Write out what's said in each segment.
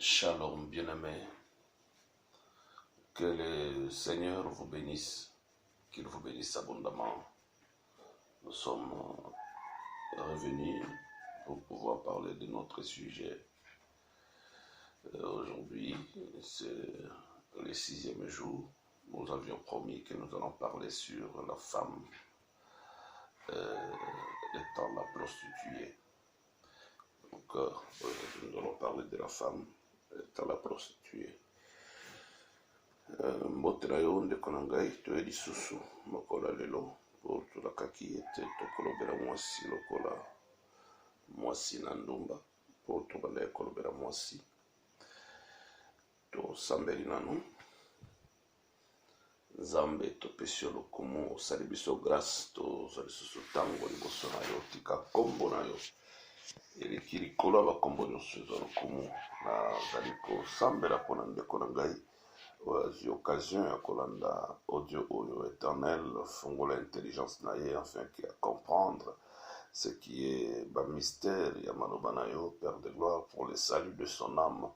Shalom, bien-aimés. Que le Seigneur vous bénisse, qu'il vous bénisse abondamment. Nous sommes revenus pour pouvoir parler de notre sujet. Aujourd'hui, c'est le 6e jour. Nous avions promis que nous allons parler sur la femme étant la prostituée. Donc, aujourd'hui, nous allons parler de la femme étant la prostituée. Mbote na yo ndeko na ngai toye lisusu mokola lelo po tolakaki ete tokolobela mwasi lokola mwasi na ndumba po tobanda kolobela mwasi tosambeli nanu nzambe topesi yo lokumu osali biso grâce tozwa lisusu ntango liboso na yo tika kombo na yo eleki likolo ya bakombo nyonso ezwa lokumu nazali kosambela mpona ndeko na ngai j'ai occasion ya kolanda audio oyo éternel fungola intelligence na ye afin qu'à comprendre ce qui est mystère ya maloba na yo Père de gloire pour le salut de son âme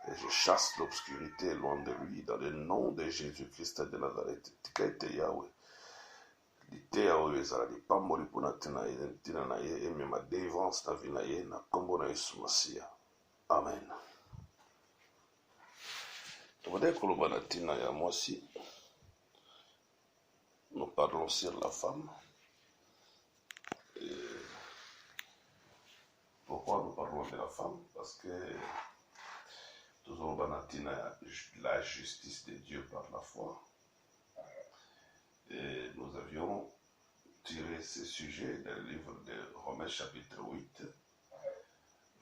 et je chasse l'obscurité loin de lui dans le nom de Jésus-Christ de Nazareth. Tika ete Yahweh liteya oyo ezala lipamboli mpona ntina na ye emema délivrance na vi na ye na kombo na Yesu Masiya, amen. Nous parlons sur la femme. Et pourquoi nous parlons de la femme? Parce que toujours la justice de Dieu par la foi. Et nous avions tiré ce sujet dans le livre de Romains chapitre 8,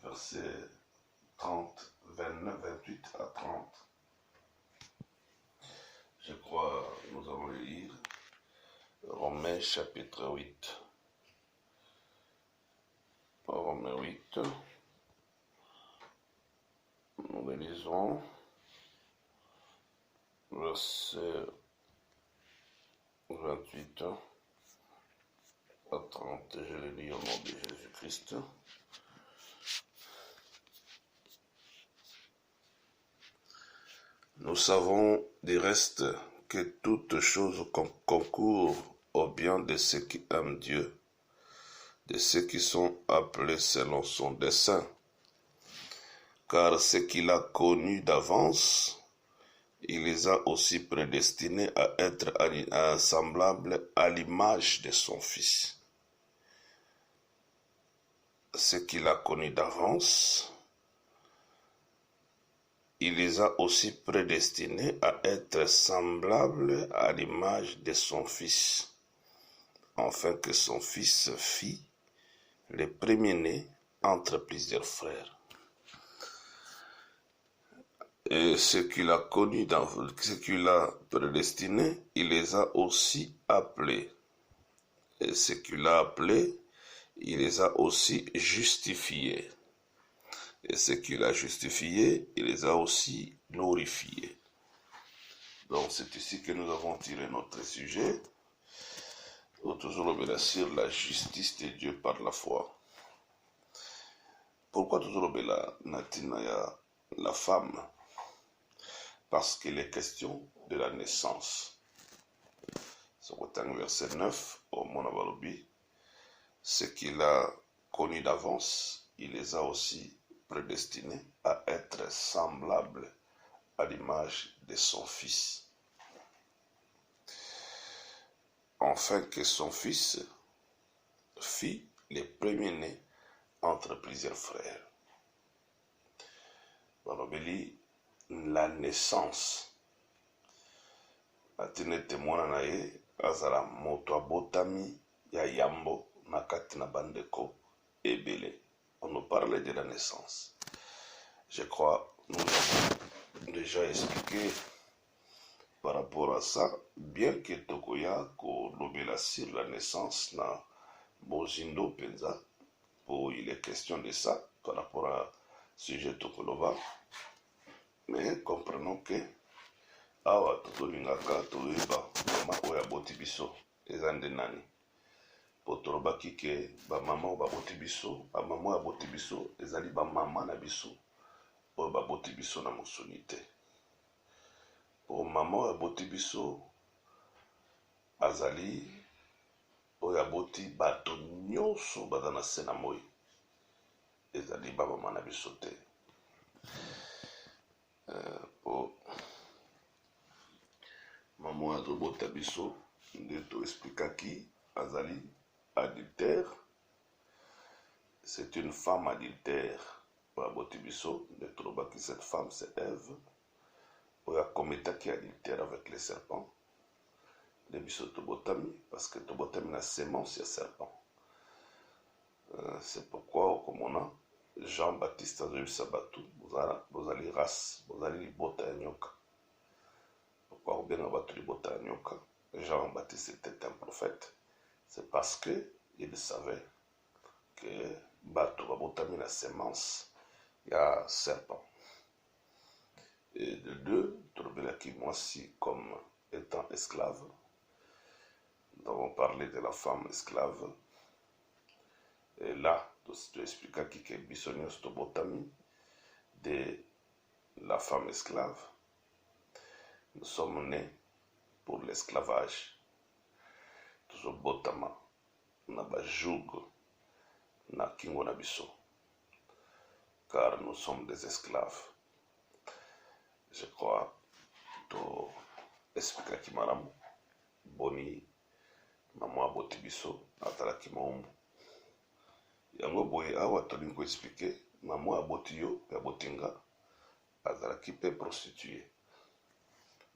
versets 30, 29, 28 à 30. Je crois que nous allons lire Romains chapitre 8. Romains 8. Nous le lisons. Verset 28 à 30. Je le lis au nom de Jésus-Christ. Nous savons du reste que toutes choses concourent au bien de ceux qui aiment Dieu, de ceux qui sont appelés selon son dessein. Car ce qu'il a connu d'avance, il les a aussi prédestinés à être semblables à l'image de son Fils. Ce qu'il a connu d'avance, il les a aussi prédestinés à être semblables à l'image de son Fils, afin que son Fils fît le premier-né entre plusieurs frères. Et ce qu'il a connu, ce qu'il a prédestiné, il les a aussi appelés. Et ce qu'il a appelé, il les a aussi justifiés. Et ce qu'il a justifié, il les a aussi glorifiés. Donc c'est ici que nous avons tiré notre sujet, toujours sur la justice de Dieu par la foi. Pourquoi toujours la femme? Parce qu'il est question de la naissance. C'est au verset 9, au Monabalobi, ce qu'il a connu d'avance, il les a aussi prédestiné à être semblable à l'image de son Fils, afin que son Fils fît le premier-né entre plusieurs frères. Balobeli, la naissance. Atinete mwana na ye azala moto abotami ya yambo na kati na bandeko ebele. On nous parlait de la naissance. Je crois nous avons déjà expliqué par rapport à ça, bien que tokoya kolobela sur la naissance na bozindo penza, pour il est question de ça par rapport à sujet tokoloba, mais comprenons que awa totolingaka toyeba mama oyo aboti biso eza nde nani. Potolobaki ke bamama oyo baboti biso, bamama oyo aboti biso ezali bamama na biso oyo baboti biso na mosuni te. Po mama oyo aboti biso azali oyo aboti bato nyonso baza na se na moi, ezali bamama na biso te. Po mama oyo azobota biso nde toexplikaki azali adultère, c'est une femme adultère oyo aboti biso, nde tolobaki cette femme c'est Ève oyo akometaki adultère avec les serpents. Nde biso tobotami parce que tobotami na sémence ya serpent. C'est pourquoi okomona Jean-Baptiste azoyebisa bato bozali race, bozali libota ya nyoka. Pourquoi obenga bato libota ya nyoka? Jean-Baptiste était un prophète. C'est parce que il savait que bato babotami na sémence ya serpent. Et de deux, tolobelaki mwasi comme étant esclave. Nous avons parlé de la femme esclave. Et là, tu expliques qui est bisognos tobotami de la femme esclave. Nous sommes nés pour l'esclavage. Toujours botama na bajoug na kingo na biso. Car nous sommes des esclaves. Je crois to explique qui maram boni maman aboti biso atalaki maumbu. Yango boye awa tolingi koexplike mama aboti yo pe abotinga azalaki pe prostituée.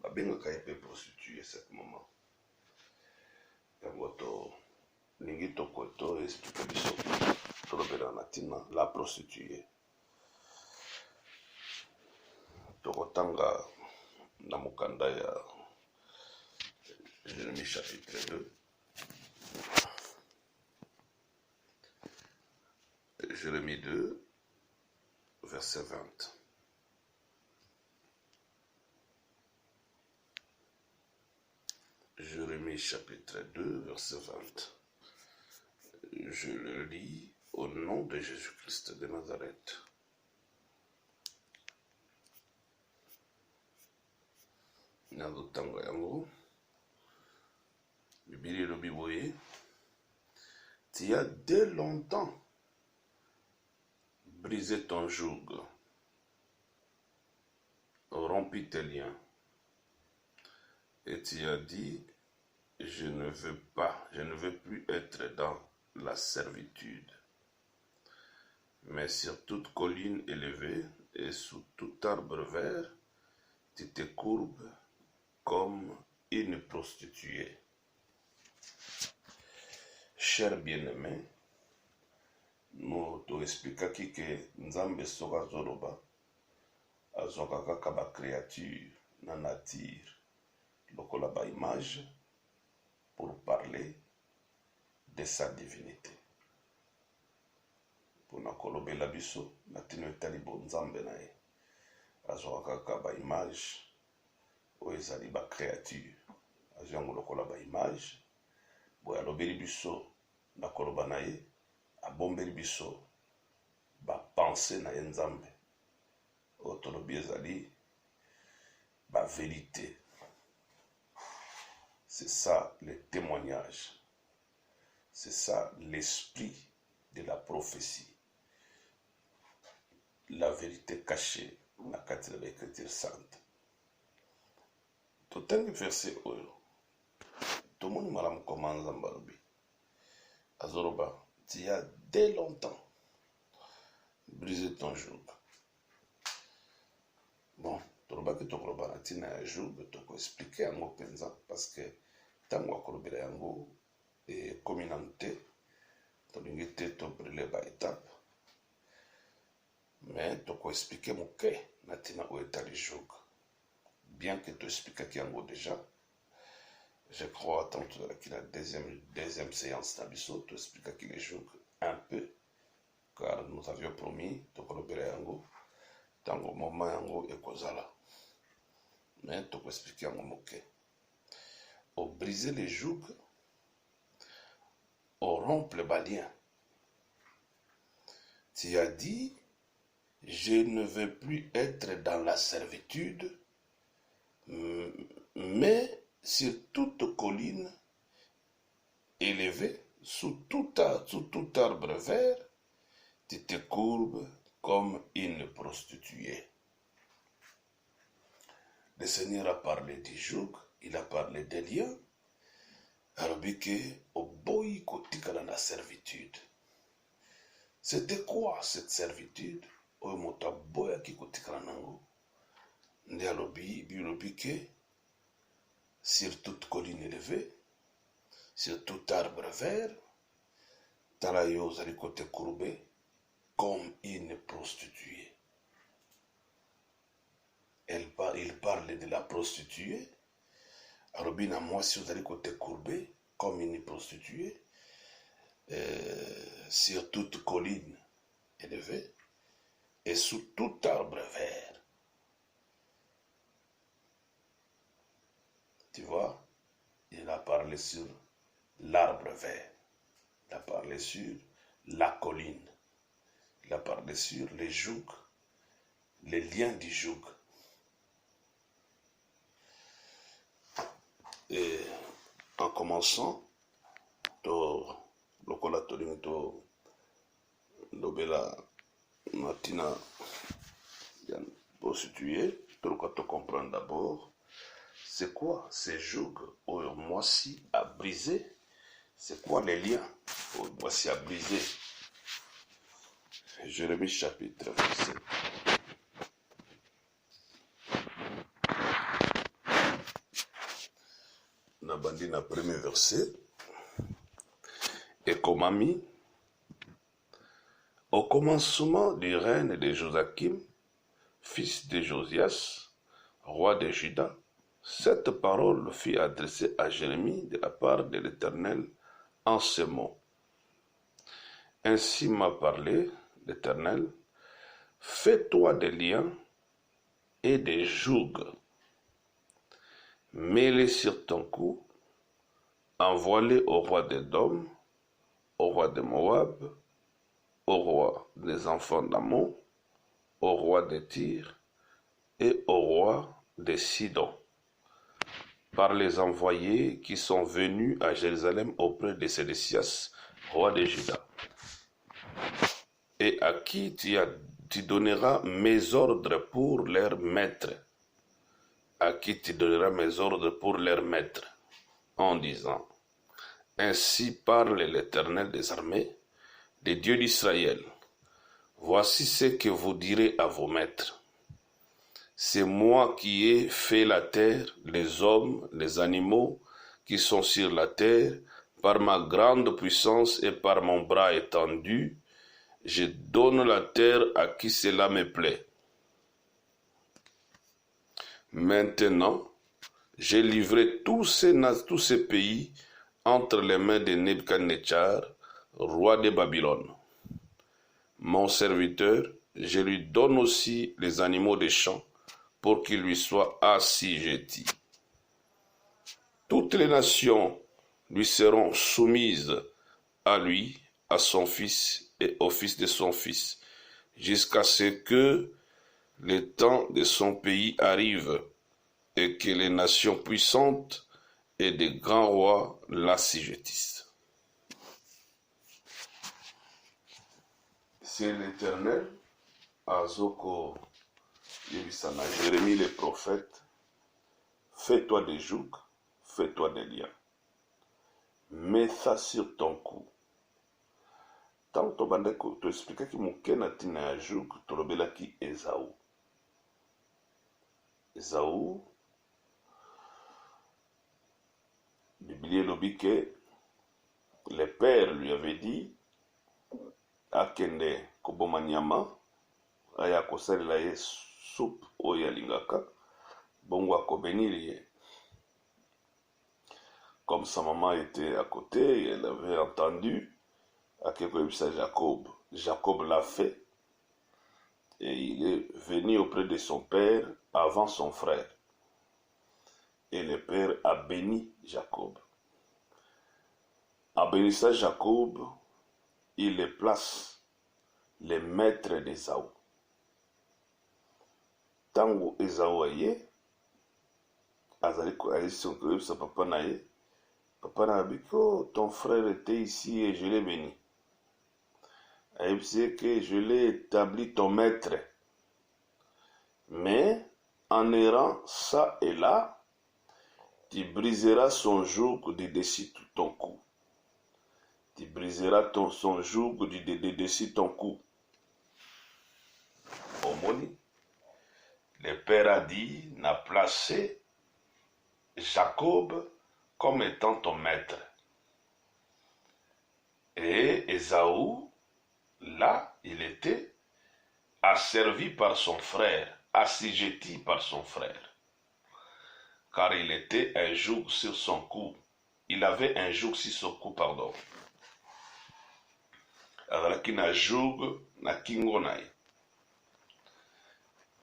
Babengaka ye pe prostituée cette maman. Yango tolingi to explike biso tolobela na ntina la prostituée. Tokotanga na mokanda ya Jérémie chapitre 2. Jérémie 2, verset 20. Jérémie chapitre 2, verset 20. Je le lis au nom de Jésus-Christ de Nazareth. Nazotanga yango. Bibili elobi boye. Tu as dès longtemps brisé ton joug, rompi tes liens, et tu as dit, je ne veux plus être dans la servitude. Mais sur toute colline élevée et sous tout arbre vert, tu te courbes comme une prostituée. Cher bien-aimé, nous t'expliquons que Nzambe soka zoloba azoka kaka ba créature na nature lokola ba image pour parler de sa divinité. Pour na kolobela biso na tino etali bo Nzambe na ye azoka kaka ba image oyo ezali ba créature azongo lokola ba image boya lobeli biso na koloba na ye abombeli biso ba pensée na ye Nzambe oyo tolobi ezali ba vérité. C'est ça le témoignage, c'est ça l'esprit de la prophétie, la vérité cachée na kati na l'écriture sainte. Totangi verset oyo tomoni malamu koma Nzambe alobi azoloba tu as dès longtemps brisé ton joug. Bon, tolobaki tokoloba na ntina ya joug tokoexplike yango mpenza parce que ntango akolobela yango ekomi nanu te tolingi te tobrile ba étape mais tokoexplike moke na ntina oyo etali joug. Bien que toexplikaki yango déjà, je crois tant que la deuxième séance d'Abisso, tu expliques qu'il les joue un peu, car nous avions promis de collaborer yango, dans le moment yango et kozala. Mais tu peux expliquer en moqué. Au briser les jougs, au rompre le balien. Tu as dit, je ne veux plus être dans la servitude, mais sur toute colline élevée, sous tout arbre vert, tu te courbes comme une prostituée. Le Seigneur a parlé du joug, il a parlé des liens. alobi ke oboyi kotikala na servitude. C'était quoi cette servitude? Oyo moto aboyaki kotikala nango. Nde alobi bilobi ke sur toute colline élevée, sur tout arbre vert, tala yo ozali kote courbe comme une prostituée. Il parle de la prostituée. alobi na mwasi ozali kote courbe comme une prostituée, sur toute colline élevée et sous tout arbre vert. Tu vois, il a parlé sur l'arbre vert, il a parlé sur la colline, il a parlé sur les jougs, les liens du joug. Et en commençant, lokola tolingi to lobela natina ya prostituée, toloka to comprendre d'abord c'est quoi ces jougs oyo mwasi a brisé, c'est quoi les liens oyo mwasi a brisé. Jérémie chapitre 27. Nabandi na premier verset. Ekomami, au commencement du règne de Joachim, fils de Josias, roi de Juda, cette parole fut adressée à Jérémie de la part de l'Éternel en ces mots. Ainsi m'a parlé l'Éternel, fais-toi des liens et des jougs, mets-les sur ton cou, envoie-les au roi d'Édom, au roi de Moab, au roi des enfants d'Ammon, au roi de Tyr et au roi de Sidon, par les envoyés qui sont venus à Jérusalem auprès de Sédécias, roi de Juda, et à qui tu donneras mes ordres pour leur maître, à qui tu donneras mes ordres pour leur maître, en disant, ainsi parle l'Éternel des armées, le Dieu d'Israël. Voici ce que vous direz à vos maîtres. C'est moi qui ai fait la terre, les hommes, les animaux qui sont sur la terre, par ma grande puissance et par mon bras étendu. Je donne la terre à qui cela me plaît. Maintenant, j'ai livré tous ces pays entre les mains de Nebuchadnezzar, roi de Babylone. Mon serviteur, je lui donne aussi les animaux des champs pour qu'ils lui soient assujettis. Toutes les nations lui seront soumises à lui, à son fils et au fils de son fils, jusqu'à ce que le temps de son pays arrive et que les nations puissantes et des grands rois l'assujettissent. C'est l'Éternel, Azoko Yebisana, Jérémie le prophète, fais-toi des jougs, fais-toi des liens, mets ça sur ton cou. Tant to bandeko, to expliquer ki mukena tina ya joug, to lobela ki Esaü. Esaü, Bible lobi que le père lui avait dit akende koboma nyama aya kosalela ye soupe oyo alingaka bongo akobenir ye. Comme sa maman était à côté, elle avait entendu akekoyebisa Jacob. Jacob l'a fait et il est venu auprès de son père avant son frère. Et le père a béni Jacob. En bénissant Jacob, il le place les maîtres d'Ésaü. tango Esaü aye azali koyebisa papa na ye, papa na abi que ton frère était ici et je l'ai béni. Ayebisi que je l'ai établi ton maître. Mais en errant ça et là, tu briseras son joug du dessus ton cou. Tu briseras son joug du dessus ton cou. Omoni, le père a dit, n'a placé Jacob comme étant ton maître. Et Esaü, là, il était asservi par son frère, assujetti par son frère. Car il était un joug sur son cou. Il avait un joug sur son cou, pardon. Azalaki na joug na kingo na ye.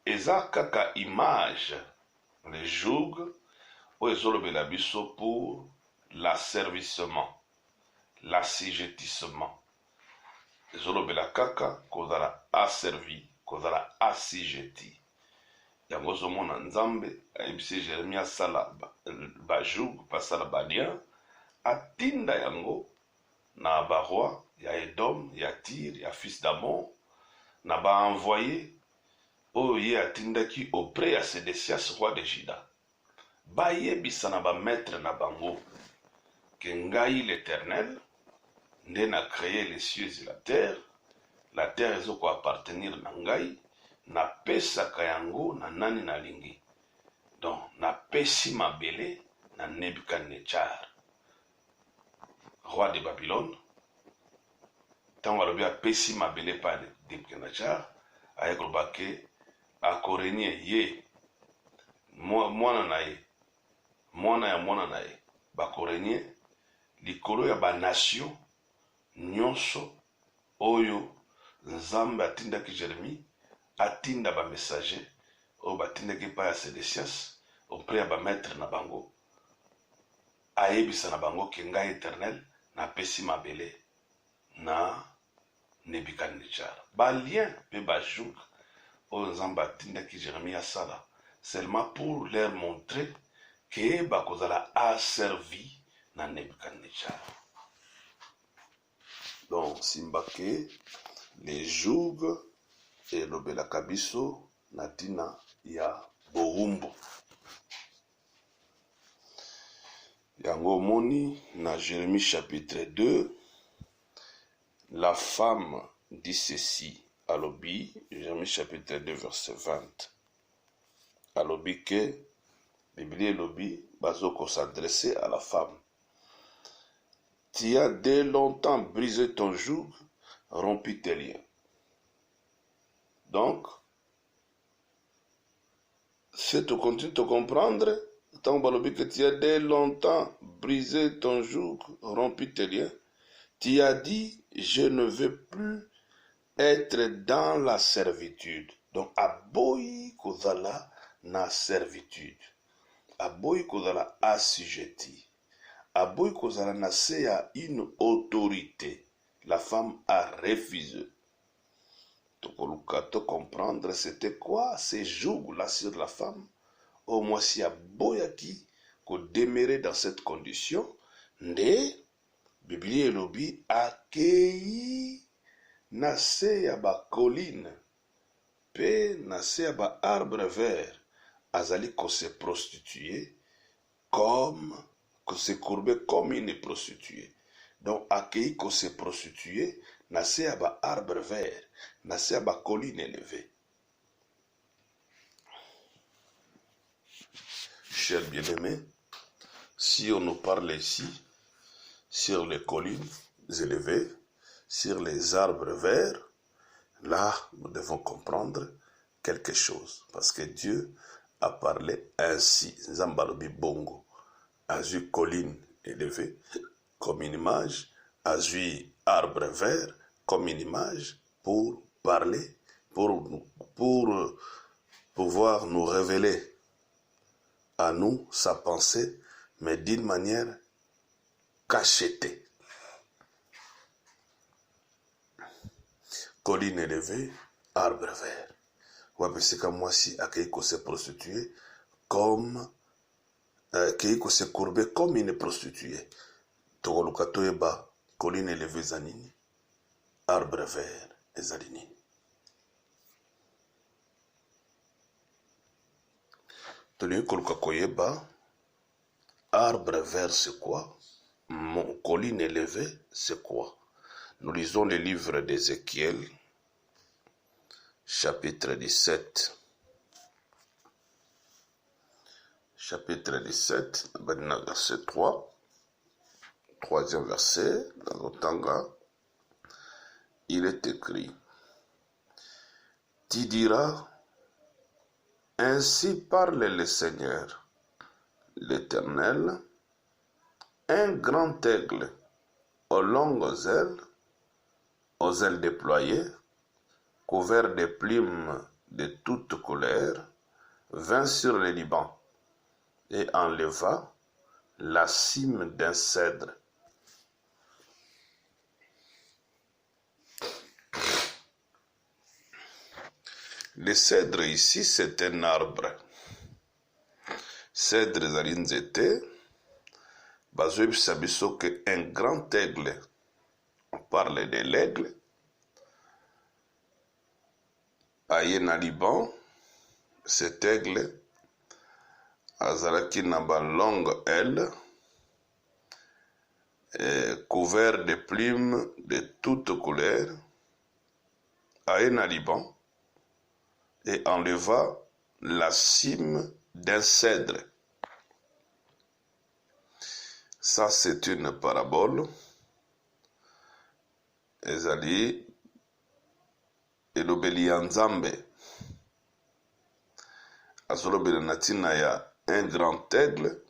Eza kaka image, le joug, oyo ezolobela biso pour l'asservissement, l'assujettissement. Ezolobela kaka kozala asservi, kozala assujetti. Yango ozomona Nzambe ayebisi Jeremie asala bajoug, basala balien, atinda yango na baroi ya Edom, ya Tyr, ya fils d'Amon, na baenvoye oyo ye atindaki auprès ya Sédécias, roi de Juda. Bayebisa na bamaître na bango ke ngai l'Éternel nde na créé les cieux et la terre ezoko appartenir na ngai, napesaka yango na nani nalingi. Donc napesi mabele na Nebukadnetsar, roi de Babylone. Ntango alobi apesi mabele pa Nebukadnetsar, aye koloba ke akorenie ye mwana na ye, mwana ya mwana na ye, bakorenie likolo ya banation nyonso oyo Nzambe atindaki Jérémie, atinda bamessager oyo batindaki pa ya Sédécias auprès ya bamaître na bango, ayebisa na bango ke ngai Éternel napesi mabele na Nebukadnetsar. Balien mpe bajoug oyo Nzambe atindaki Jérémie asala seulement pour leur montrer que bakozala asservi na Nebukadnetsar. Donc simbake les jougs elobelaka biso na ntina ya bowumbu. Yango omoni na Jérémie chapitre 2, la femme dit ceci, alobi, Jérémie chapitre 2 verset 20, alobi que Biblia elobi bazoko s'adresser à la femme. Tu as dès longtemps brisé ton joug, rompu tes liens. Donc, si tu continues de comprendre, tant que tu as dès longtemps brisé ton joug, rompu tes liens, tu as dit, je ne veux plus être dans la servitude. Donc, aboyi kozala na servitude. Aboyi kozala assujetti. Aboyi kozala na se ya une autorité. La femme a refusé. Tokoluka to comprendre c'était quoi ces jougs-là sur la femme. Au moins si aboyaki ko demeurer dans cette condition, nde Biblia elobi akei na se ya ba colline pe na se ya ba arbre vert azali ko se prostituer comme que se courber comme une prostituée. Donc akei ko se prostituer na se ya ba arbre vert, na se ya ba colline élevée. Chers bien-aimés, si on nous parle ici sur les collines élevées, sur les arbres verts, là, nous devons comprendre quelque chose. Parce que Dieu a parlé ainsi. Zambalobi Bongo a vu colline élevée comme une image, a vu arbre vert comme une image pour parler, pour pouvoir nous révéler à nous sa pensée, mais d'une manière cachetée. Colline élevée, arbre vert. wapeseka mwasi akaiko se prostituer comme keiko se courber comme une prostituée. Tokoluka toyeba colline élevée zanini, arbre vert ezali nini. Tolingi koluka koyeba arbre vert c'est quoi, colline élevée c'est quoi. Nous lisons le livre d'Ézéchiel, chapitre 17. Chapitre 17, verset 3. Troisième verset, dans le Tanga, il est écrit: Tu diras, ainsi parle le Seigneur, l'Éternel, un grand aigle aux longues ailes déployées, couvert de plumes de toutes couleurs, vint sur le Liban et enleva la cime d'un cèdre. Le cèdre ici, c'est un arbre. Cèdre ezali nzete, bazoyebisa biso que un grand aigle, on parle de l'aigle, aye na Liban, cet aigle azalaki na ba longue aile, couvert de plumes de toutes couleurs, aye na Liban, et enleva la cime d'un cèdre. Ça, c'est une parabole. Ezali elobeli ya Nzambe. Azolobeli na ntina ya un grand aigle.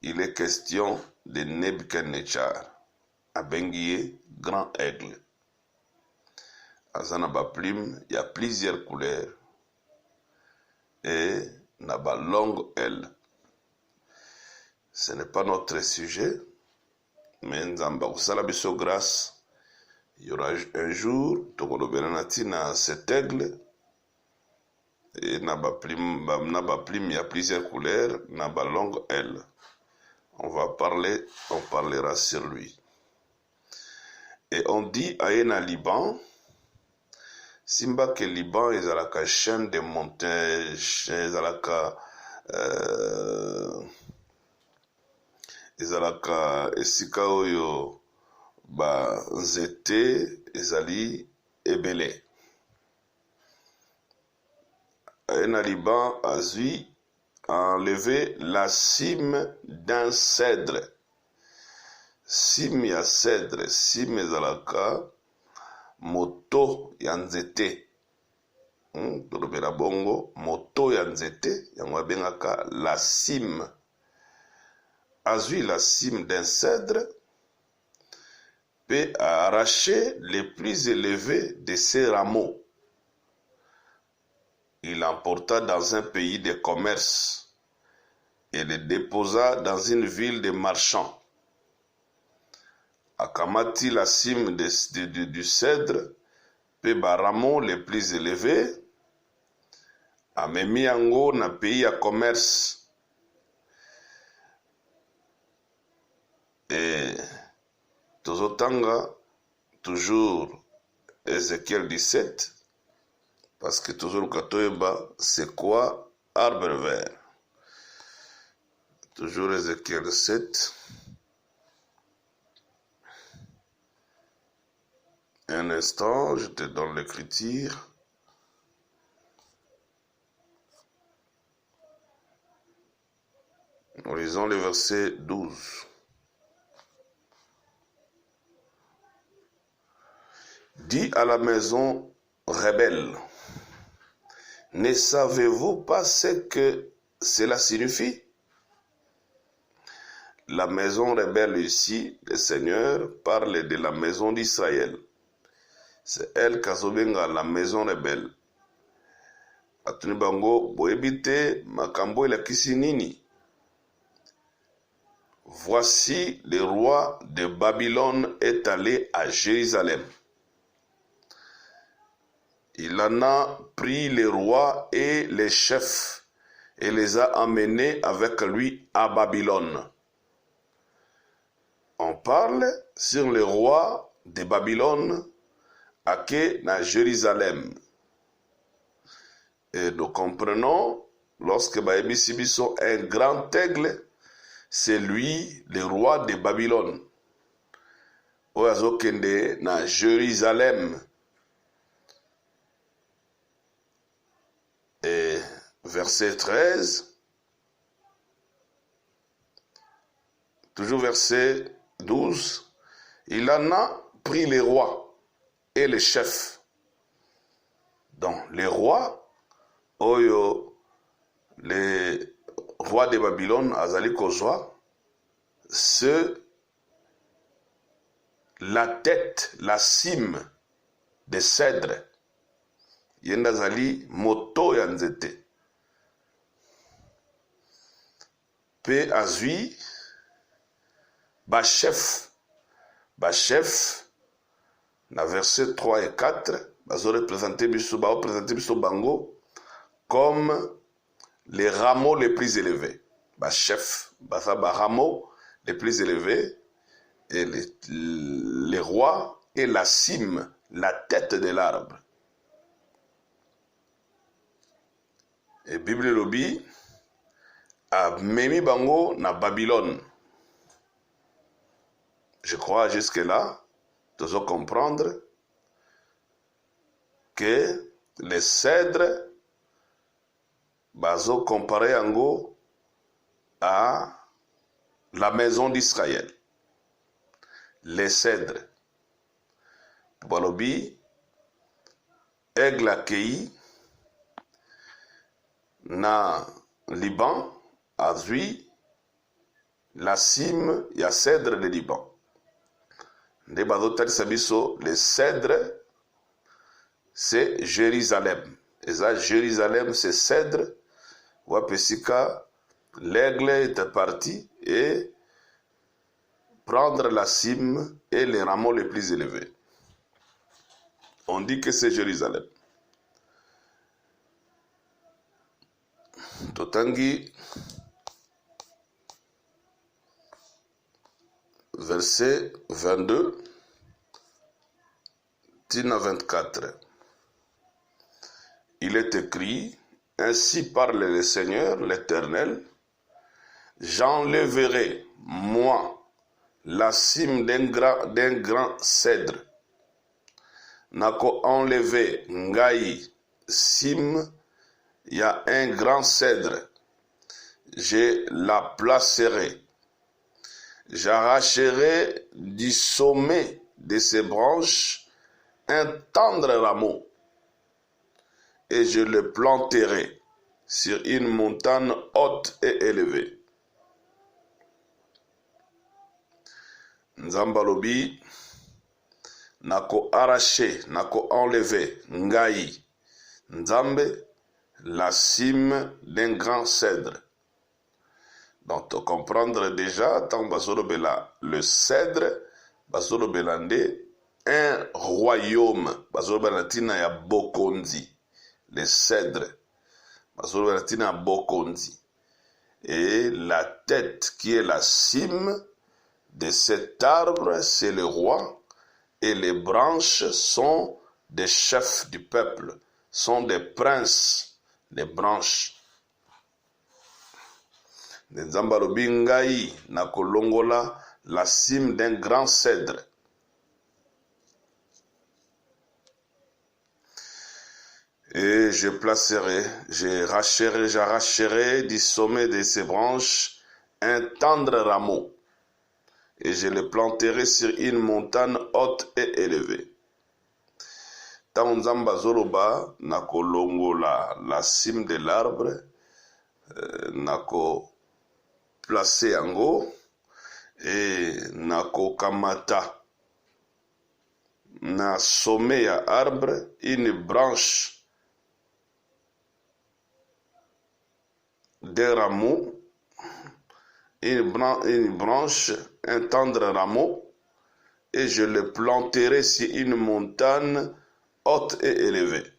Il est question de Nebuchadnezzar. Abengi ye grand aigle. Azana ba plume, il y a plusieurs couleurs et na ba longue aile. Ce n'est pas notre sujet, mais Nzamba kusala biso grâce. Il y aura un jour, tokolobela na tina cet aigle et na ba plume, il y a plusieurs couleurs, na ba longue aile. On parlera sur lui. Et on dit aena Liban. Simba ke Liban ezalaka chaîne de montagnes, ezalaka esika oyo ba nzete ezali ebele. Na Liban azui enlevé la cime d'un cèdre. Cime ya cèdre, cime ezalaka moto ya nzete. Tolobela bongo moto ya nzete, yango abengaka la cime. Azui la cime d'un cèdre, peut arracher les plus élevés de ses rameaux. Il l'emporta dans un pays de commerce et le déposa dans une ville de marchands. Akamati la cime du cèdre, pe baramo les plus élevés, amemi yango na pays à commerce. Et tozotanga toujours Ézéchiel 17, parce que toujours katoyeba c'est quoi arbre vert. Toujours Ézéchiel 7. Un instant, je te donne l'écriture. Nous lisons le verset 12. Dis à la maison rebelle, ne savez-vous pas ce que cela signifie? La maison rebelle ici, le Seigneur parle de la maison d'Israël. C'est elle kazobenga la maison rebelle. Atuni bango boebite makambo elakisi nini? Voici le roi de Babylone est allé à Jérusalem. Il en a pris les rois et les chefs et les a emmenés avec lui à Babylone. On parle sur le roi de Babylone ake na Jérusalem. Et nous comprenons, lorsque baebisi biso un grand aigle, c'est lui le roi de Babylone. Oyo azokende na Jérusalem. Et verset 13, toujours verset 12, il en a pris les rois et les chefs. Donc les rois, oyo les rois de Babylone azali kozwa, c'est la tête, la cime des cèdres. Yenda zali moto ya nzete. Pe azui Bachef, na verset 3 et 4, bazo représenter biso bango comme les rameaux les plus élevés. Bachef, baza ba rameaux les plus élevés, et les rois et la cime, la tête de l'arbre. Et Bible lobi a memi bango na Babylone. Je crois jusque-là, tu dois comprendre que les cèdres, bazo comparé ango à la maison d'Israël. Les cèdres. Balobi, aigle accueilli na Liban, azui la cime ya cèdre de Liban. Nde bazotali sabiso, les cèdres, c'est Jérusalem. Et ça, Jérusalem, c'est cèdre. Wapesika, l'aigle est parti et prendre la cime et les rameaux les plus élevés. On dit que c'est Jérusalem. Totangi, verset 22, Tina 24. Il est écrit, ainsi parle le Seigneur, l'Éternel, j'enlèverai, moi, la cime d'un grand cèdre. Nako enlever ngai cime, il y a un grand cèdre. Je la placerai. J'arracherai du sommet de ses branches un tendre rameau et je le planterai sur une montagne haute et élevée. Nzambalobi, nako arracher, nako enlever, ngai, nzambe, la cime d'un grand cèdre. Donc, tu comprendre déjà, tant bazorobela, le cèdre, bazorobelande, un royaume, bazorobelatina ya bokonzi, le cèdre, bazorobelatina ya bokonzi. Et la tête qui est la cime de cet arbre, c'est le roi, et les branches sont des chefs du peuple, sont des princes, les branches. Nzambalobi ngai na kolongola la cime d'un grand cèdre. Et je placerai, j'arracherai du sommet de ses branches un tendre rameau. Et je le planterai sur une montagne haute et élevée. Tant Nzamba Zoroba na kolongola la cime de l'arbre, nako placé yango et nako kamata na sommet ya arbre une branche d'un rameau, une branche, un tendre rameau, et je le planterai sur une montagne haute et élevée.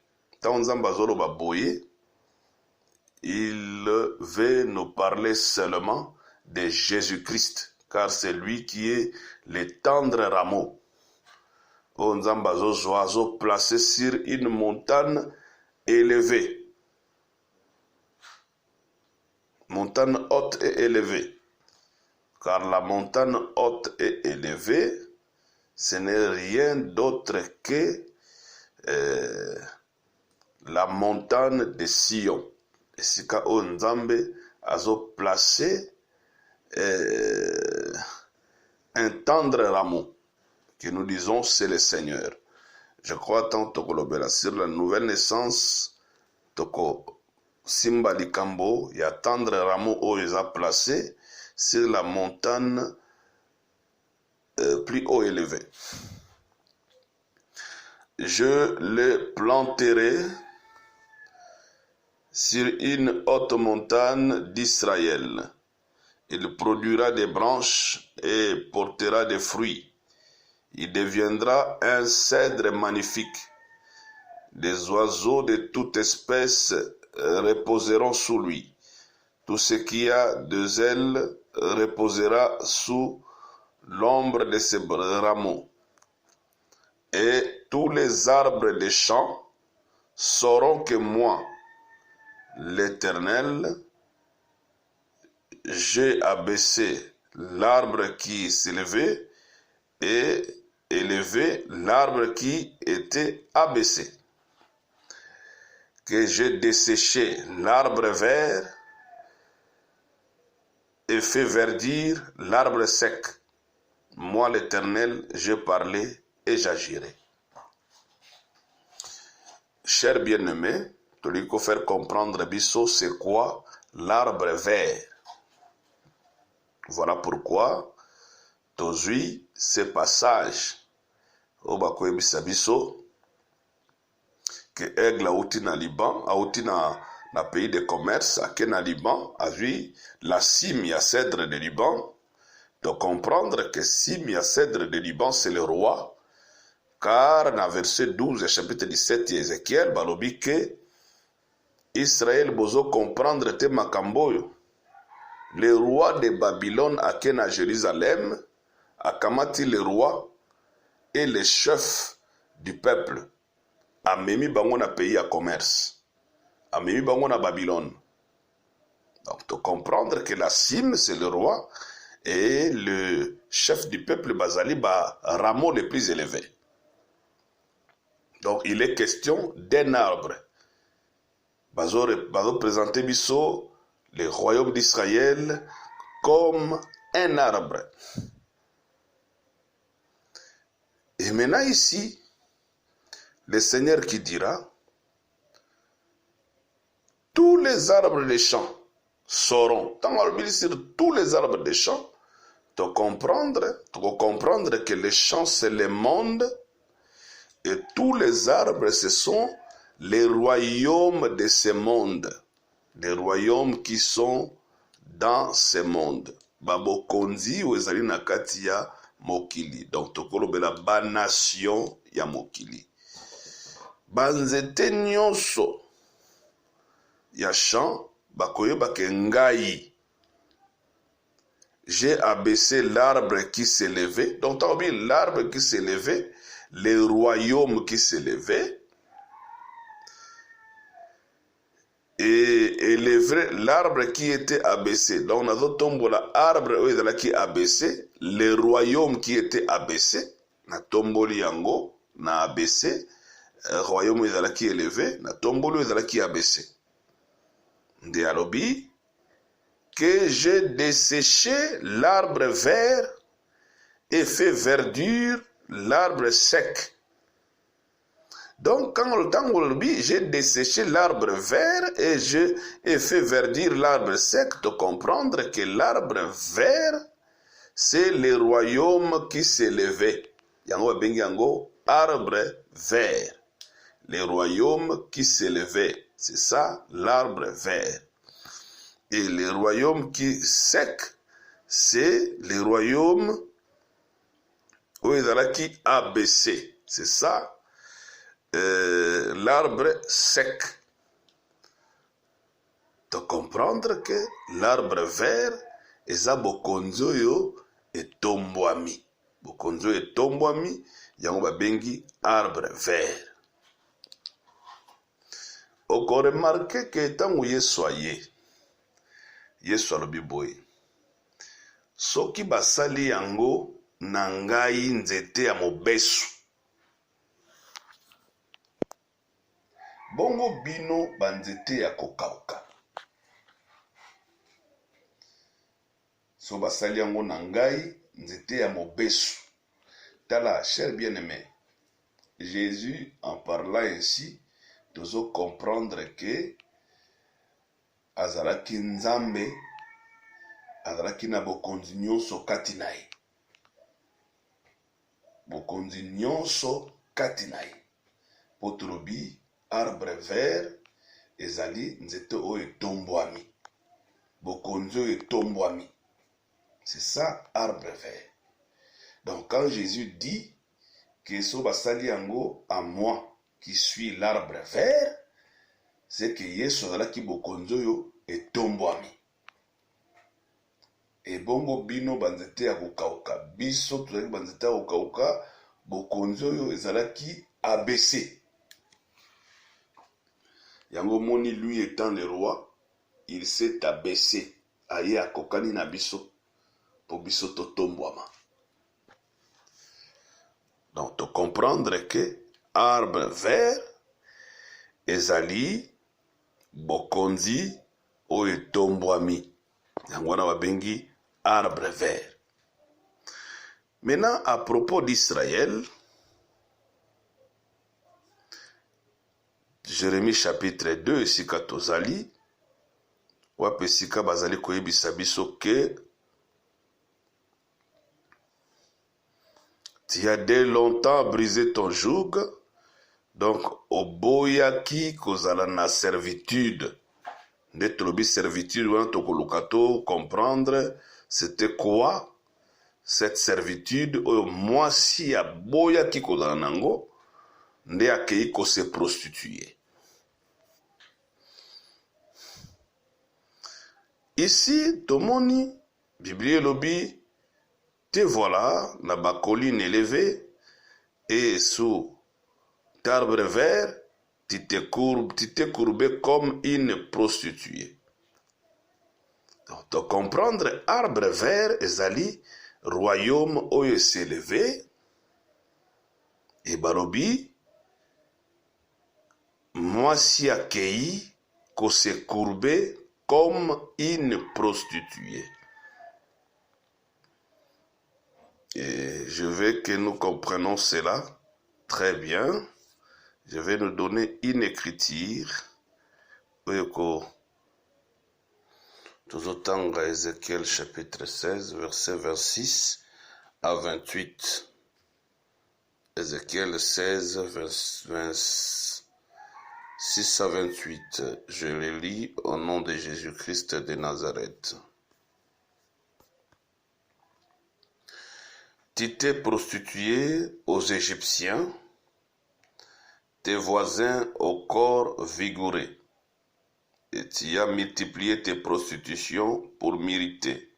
il veut nous parler seulement de Jésus-Christ, car c'est lui qui est le tendre rameau. Placé sur une montagne élevée. Montagne haute et élevée. Car la montagne haute et élevée, ce n'est rien d'autre que la montagne de Sion. Et c'est quand Nzambe a placé un tendre rameau, que nous disons c'est le Seigneur. Je crois tant que sur la nouvelle naissance, toko Simba Likambo, il y a tendre rameau où ils ont placé sur la montagne plus haut élevé. Je le planterai sur une haute montagne d'Israël. Il produira des branches et portera des fruits. Il deviendra un cèdre magnifique. Des oiseaux de toute espèce reposeront sous lui. Tout ce qui a deux ailes reposera sous l'ombre de ses rameaux. Et tous les arbres des champs sauront que moi, l'Éternel, j'ai abaissé l'arbre qui s'élevait et élevé l'arbre qui était abaissé. Que j'ai desséché l'arbre vert et fait verdir l'arbre sec. Moi, l'Éternel, j'ai parlé et j'agirai. Cher bien-aimé, tu lui faut faire comprendre biso c'est quoi l'arbre vert. Voilà pourquoi tozui ce passage au bakoyebisa biso que aigle auti na Liban, auti na pays de commerce, ake na Liban, a vu la cime à cèdre de Liban, de comprendre que cime à cèdre de Liban, c'est le roi, car dans verset 12 chapitre 17 Ézéchiel, balobi que Israël bozo comprendre te makamboyo. Le roi de Babylone ake na Jérusalem, akamati le roi et le chef du peuple. Amemi bango na pays à commerce. Amemi bango na Babylone. Donc, de comprendre que la cime, c'est le roi et le chef du peuple Bazali ba rameau le plus élevé. Donc, il est question d'un arbre. Bazo présenter biso le royaume d'Israël comme un arbre. Et maintenant ici, le Seigneur qui dira, tous les arbres des champs sauront, tant on sur tous les arbres des champs, tu comprendre que les champs c'est le monde et tous les arbres ce sont les royaumes de ce monde, les royaumes qui sont dans ce monde. Babokonzi ou ezali na kati ya mokili. Donc tokolobela ba nation ya mokili. Banzete nyonso ya champ bakoyeba ke ngai j'ai abaissé l'arbre qui s'élevait. Donc t'as oublié l'arbre qui s'élevait, les royaumes qui s'élevaient et élevé l'arbre qui était abaissé. Donc on a tombé l'arbre qui est abaissé, les royaumes qui étaient abaissés, na tomboli yango na abaissé. Royaume qui est élevé, na tombolo qui est abaissé. De alobi que j'ai desséché l'arbre vert et fait verdure l'arbre sec. Donc quand le temps j'ai desséché l'arbre vert et j'ai fait verdure l'arbre sec, de comprendre que l'arbre vert c'est le royaume qui s'élevait. Yango bengi yango arbre vert. Les royaumes qui s'élevaient. C'est ça, l'arbre vert. Et les royaumes qui secs, c'est les royaumes où ils allaient qui abaissé. C'est ça, l'arbre sec. De comprendre que l'arbre vert eza bokonzi oyo etombwami. Bokonzi oyo etombwami yango babengi arbre vert. Okoremarke ke ntango Yesu aye, Yesu alobi boye, soki basali yango na ngai nzete ya mobesu, bongo bino banzete ya kokauka. So basali yango na ngai nzete ya mobesu. Tala, cher bien-aimé, Jésus en parlant ainsi, dozo comprendre que azalaki nzambe, azalaki na bokonzi nyonso kati na ye. Bokonzi nyonso kati na ye. Po tolobi arbre vert ezali nzete oyo etombwami. Bokonzi oyo etombwami. C'est ça, arbre vert. Donc quand Jésus dit que so basali yango à moi qui suis l'arbre vert, c'est que Yesu azalaki bokonzi oyo etombwami. Et bongo bino banzete ya kokauka, biso tozalaki banzete ya kokauka, bokonzi oyo ezalaki abaissé. Yango moni, lui étant le roi, il s'est abaissé. Aye akokani na biso, po biso totombwama. Donc, de comprendre que arbre vert ezali bokonzi oyo etombwami. Yango wana babengi arbre vert. Maintenant, à propos d'Israël, Jérémie chapitre 2, esika tozali, wape esika bazali koyebisa biso ke tu as dès longtemps brisé ton joug, donc oboyaki kozala na servitude. Nde tolobi servitude wana tokolukato comprendre c'était quoi cette servitude oyo mwasi aboyaki kozala nango nde akei ko se prostituer. Ici tomoni Biblie lobi te voilà na ba colline élevée et sous l'arbre vert tu t'es courbé comme une prostituée. Donc, de comprendre arbre vert ezali royaume oyo s'élevé et barobi mwasi akei ko se courber comme une prostituée. Et je veux que nous comprenions cela très bien. Je vais nous donner une écriture. Tozotanga Ézéchiel chapitre 16, verset 26 à 28. Ézéchiel 16, 26 à 28. Je le lis au nom de Jésus-Christ de Nazareth. Tu t'es prostitué aux Égyptiens, tes voisins au corps vigoureux, et tu as multiplié tes prostitutions pour mériter.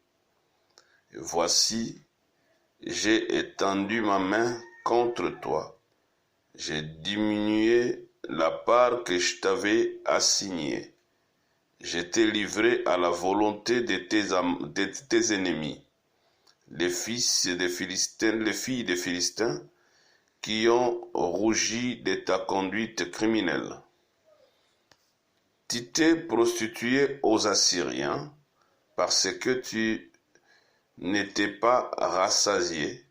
Et voici, j'ai étendu ma main contre toi, j'ai diminué la part que je t'avais assignée, je t'ai livré à la volonté de tes ennemis. Les filles des Philistins qui ont rougi de ta conduite criminelle. Tu t'es prostitué aux Assyriens parce que tu n'étais pas rassasié.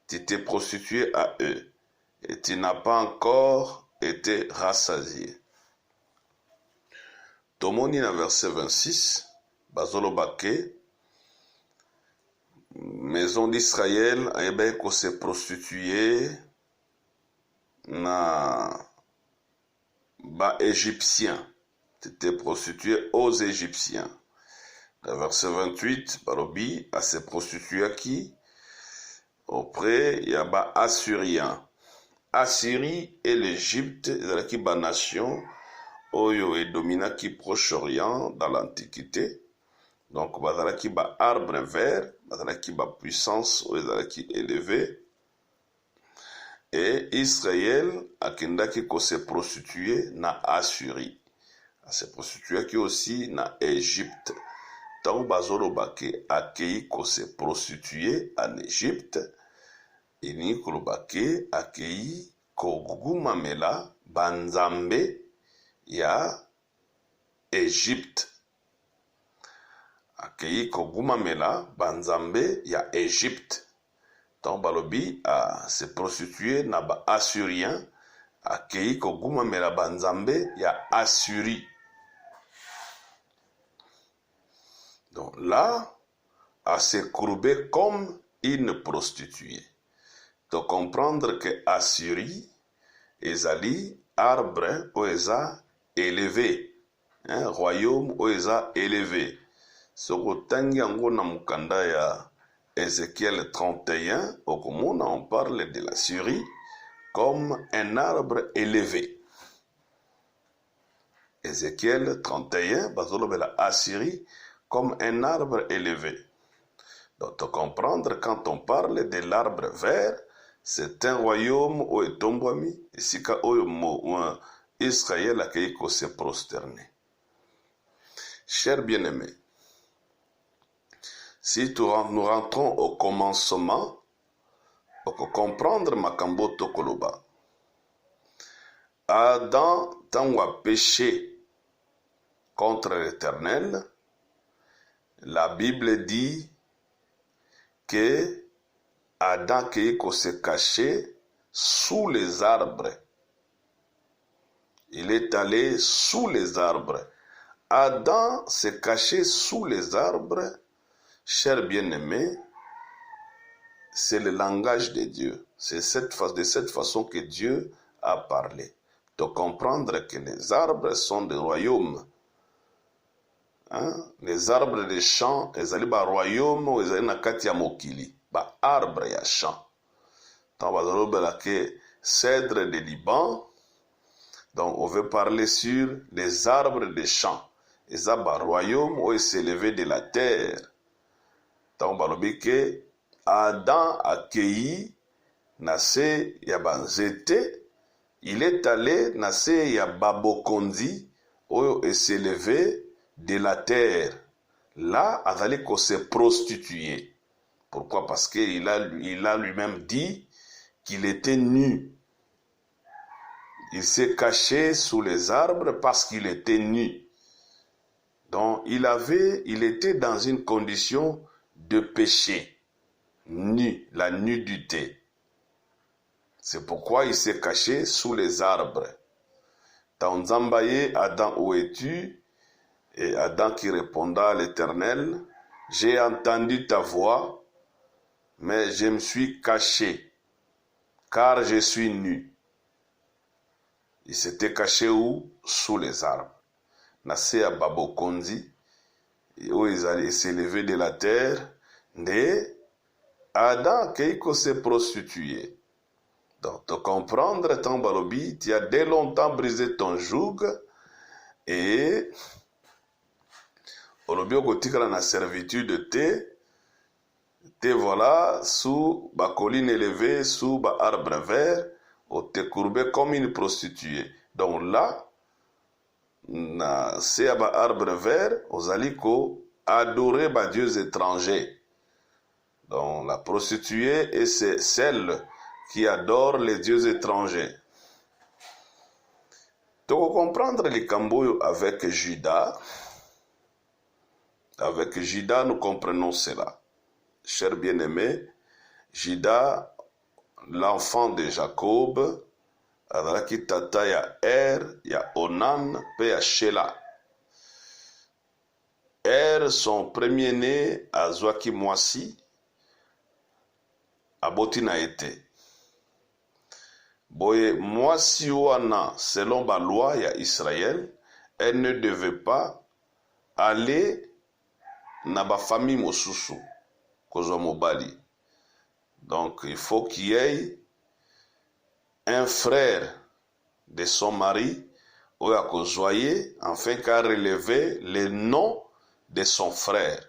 Tu t'es prostitué à eux et tu n'as pas encore été rassasié. Tomoni na verset 26, Bazolobake, maison d'Israël ayebaki ko se prostituer na ba égyptiens. T'étais prostitué aux Égyptiens. Le verset 28, Barobi a se prostitué à qui? Auprès, il y a ba Assyriens. Assyrie et l'Égypte ezalaki banation oyo edominaki Proche-Orient dans l'Antiquité. Donc bazalaki ba arbre vert, bazalaki ba puissance oyo ezalaki élevée. Et Israël akendaki ko se prostituer na Assyrie. Se prostituer aussi na Égypte. Tant bazoloba ke akei ko se prostituer en Égypte. Ini koloba ke akei ko gumamela banzambe ya Égypte. Akei ko gumamela banzambe ya Égypte. Tant balobi a se prostituer na ba Assyrien. Akei ko gumamela banzambe ya Assyrie. Donc là, à se courber comme une prostituée. De comprendre que Assyrie ezali arbre oeza élevé, royaume oeza élevé. Soko tangi yango na mukanda ya Ézéchiel 31, okomona on parle de la Syrie comme un arbre élevé. Ézéchiel 31, bazolobela Assyrie comme un arbre élevé. Donc, de comprendre, quand on parle de l'arbre vert, c'est un royaume où est tombami, ici où Israël a accueilli qu'on se prosterner. Chers bien-aimés, si nous rentrons au commencement, pour comprendre Makambo Tokoloba, Adam, tant a péché contre l'Éternel, la Bible dit que Adam se cachait sous les arbres. Il est allé sous les arbres. Adam se cachait sous les arbres. Chers bien-aimés, c'est le langage de Dieu. C'est de cette façon que Dieu a parlé. De comprendre que les arbres sont des royaumes. Les arbres des champs, ezali ba royaume, ezali na kati ya mokili, ba arbre ya champ. Tant bazalobela ke cèdre de Liban, donc on veut parler sur les arbres des champs. Eza ba royaume où s'élevé de la terre. Tant balobi ke Adam accueilli na se ya banzete, il est allé na se ya babokondi où s'élevé de la terre. Là, azali ko se prostituer. Pourquoi? Parce qu'il a lui-même dit qu'il était nu. Il s'est caché sous les arbres parce qu'il était nu. Donc, il était dans une condition de péché. Nu, la nudité. C'est pourquoi il s'est caché sous les arbres. Tanzambaye, Adam, où es-tu? Et Adam qui répondra à l'Éternel, j'ai entendu ta voix, mais je me suis caché, car je suis nu. Il s'était caché où? Sous les arbres. Nassé à Babokondi, où il s'est levé de la terre, et Adam qui s'est prostitué. Donc, de comprendre ton balobi, tu as dès longtemps brisé ton joug, et olobi okotikala na servitude te voilà sous ba colline élevée, sous ba arbre vert, ou te courbé comme une prostituée. Donc là, na se ba arbre vert, ozali ko adorer ba dieux étrangers. Donc la prostituée est celle qui adore les dieux étrangers. Donc comprendre les camboyo avec Judas. Avec Judas, nous comprenons cela. Cher bien-aimé, Judas, l'enfant de Jacob, azalaki tata ya ya Onan, pe ya Shela. Son premier-né, azwaki mwasi, aboti na ete. Boye, mwasi wana, selon la loi ya Israël, elle ne devait pas aller na ba famille mosusu kozwa mobali. Donc il faut qu'il y ait un frère de son mari, ou à joyer, afin qu'à relever le nom de son frère.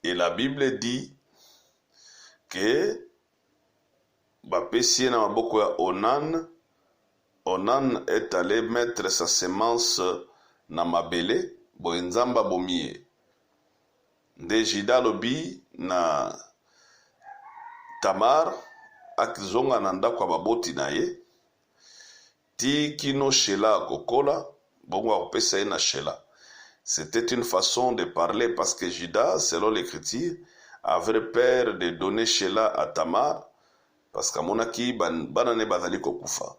Et la Bible dit que bapesi na maboko ya Onan est allé mettre sa semence na mabele, boye nzamba bomie. Nde Jida lobi na Tamar akizonga na ndako ya baboti na ye, ti kino Shela akokola, bongo akopesa ye na Shela. C'était une façon de parler parce que Juda, selon l'écriture, avait peur de donner Shela à Tamar parce qu'amonaki banane bazali kokufa.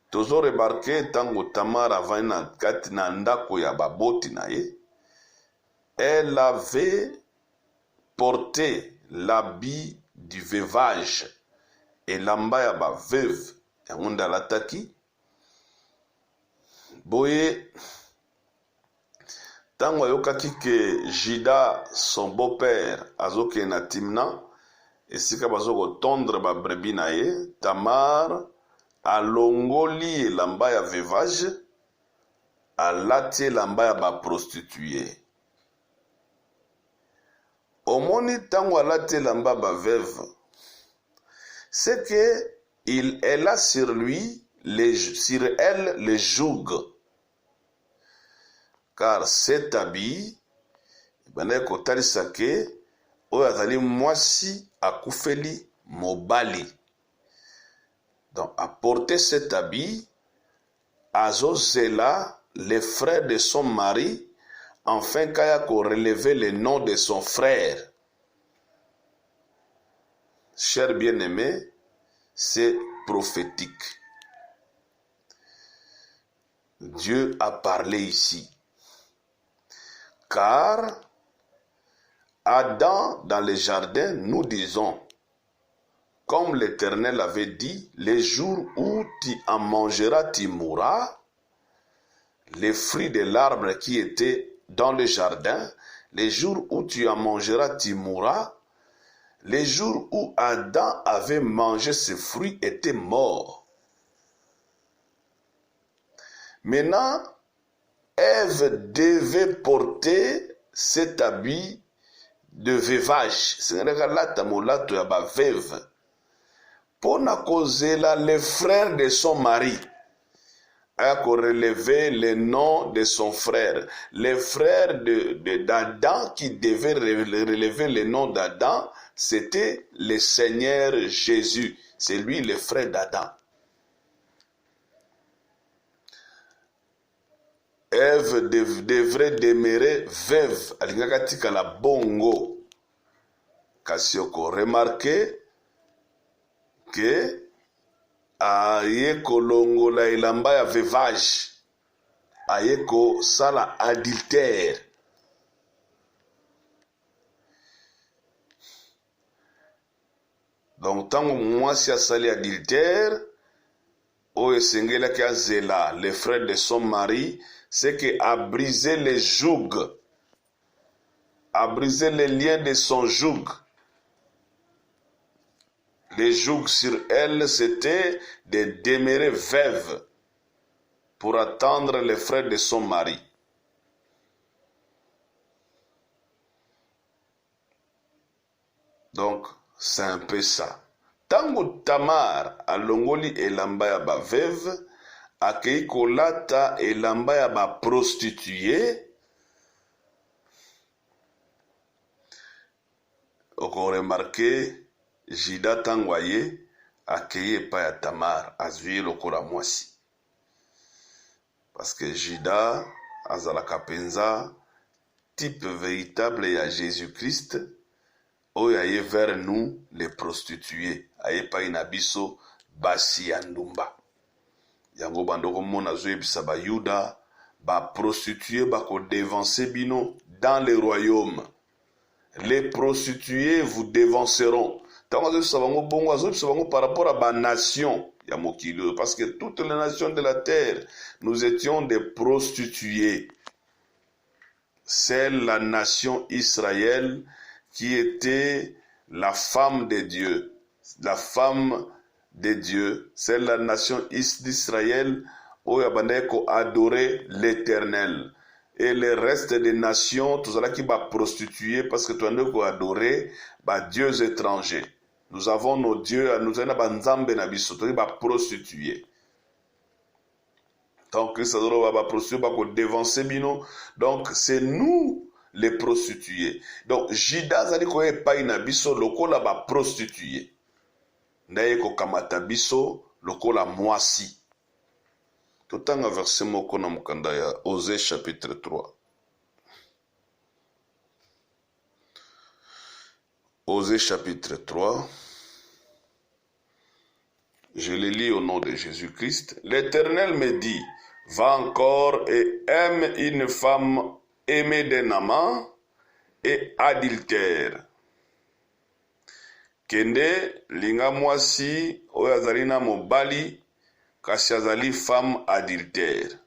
Tozo remarqué tango Tamar avant na kati na ndako ya baboti na ye, elle avait porté l'habit du veuvage et lamba ya ba veuve yango ndalataki. Boye tango ayokaki ke Jida, son beau-père, azoke na Timna, esika bazoko tondre ba brebi na ye, Tamar alongoli elamba ya veuvage, alati elamba ya ba prostituée. Omoni tango alati elamba ba veuve, c'est que elle a sur elle le joug. Car cet habit, bana kotalisa ke oyo azali mwasi akufeli mobali. Donc, à porter cet habit, azozela les frères de son mari, afin kaya ko relever le nom de son frère. Cher bien-aimé, c'est prophétique. Dieu a parlé ici. Car Adam, dans le jardin, nous disons, comme l'Éternel avait dit, les jours où tu en mangeras, tu mourras. Les fruits de l'arbre qui était dans le jardin, les jours où tu en mangeras, tu mourras. Les jours où Adam avait mangé ces fruits étaient morts. Maintenant, Ève devait porter cet habit de veuvage. C'est la molato ya ba veuve. Pour na kozela les frères de son mari. A relever le nom de son frère. Les frères d'Adam qui devaient relever le nom d'Adam, c'était le Seigneur Jésus. C'est lui le frère d'Adam. Ève devrait demeurer veuve. Alingaka tika la bongo. Kasioko remarqué que aye kolongola elamba ya veuvage, aye ko sala adultère. Donc tango mwasi asali adultère, oyo esengelaki azela les frères de son mari, c'est que a brisé les jougs, a brisé les liens de son joug. Les jougs sur elle, c'était de demeurer veuve pour attendre les frères de son mari. Donc, c'est un peu ça. Tango Tamar alongoli elamba ya ba veuve, akei kolata elamba ya ba prostituée, oko remarqué Jida tango aye akei epai ya Tamar azwi lokola mwasi. Parce que Jida azalaka penza type véritable ya Jésus-Christ, oyo aye vers nous les prostituées, aye epai na biso basi ya ndumba. Yango bandoko mona zoyebisa ba Yuda ba prostituées bako devancer bino dans le royaume. Les prostituées vous dévanceront. Par rapport à ma nation, parce que toutes les nations de la terre, nous étions des prostituées. C'est la nation Israël qui était la femme de Dieu. la femme de Dieu, c'est la nation d'Israël où il adorer l'Éternel. Et le reste des nations, tout cela qui va prostituer parce que tu as adoré dieux étrangers. Nous avons nos dieux, nous avons banzambe na biso, tu vas prostituer. Donc Christ va prostituer, va dévancer bino. Donc c'est nous les prostitués. Donc Judas zali ko epai na biso lokola ba prostituer. Ndaye ko kamata biso lokola mwasi. Totanga verset moko na mukanda ya Osée chapitre 3. Osée chapitre 3. Je le lis au nom de Jésus-Christ. L'Éternel me dit, va encore et aime une femme aimée d'un amant et adultère. Kende linga mwasi oyo azali na mobali kasi azali femme adultère.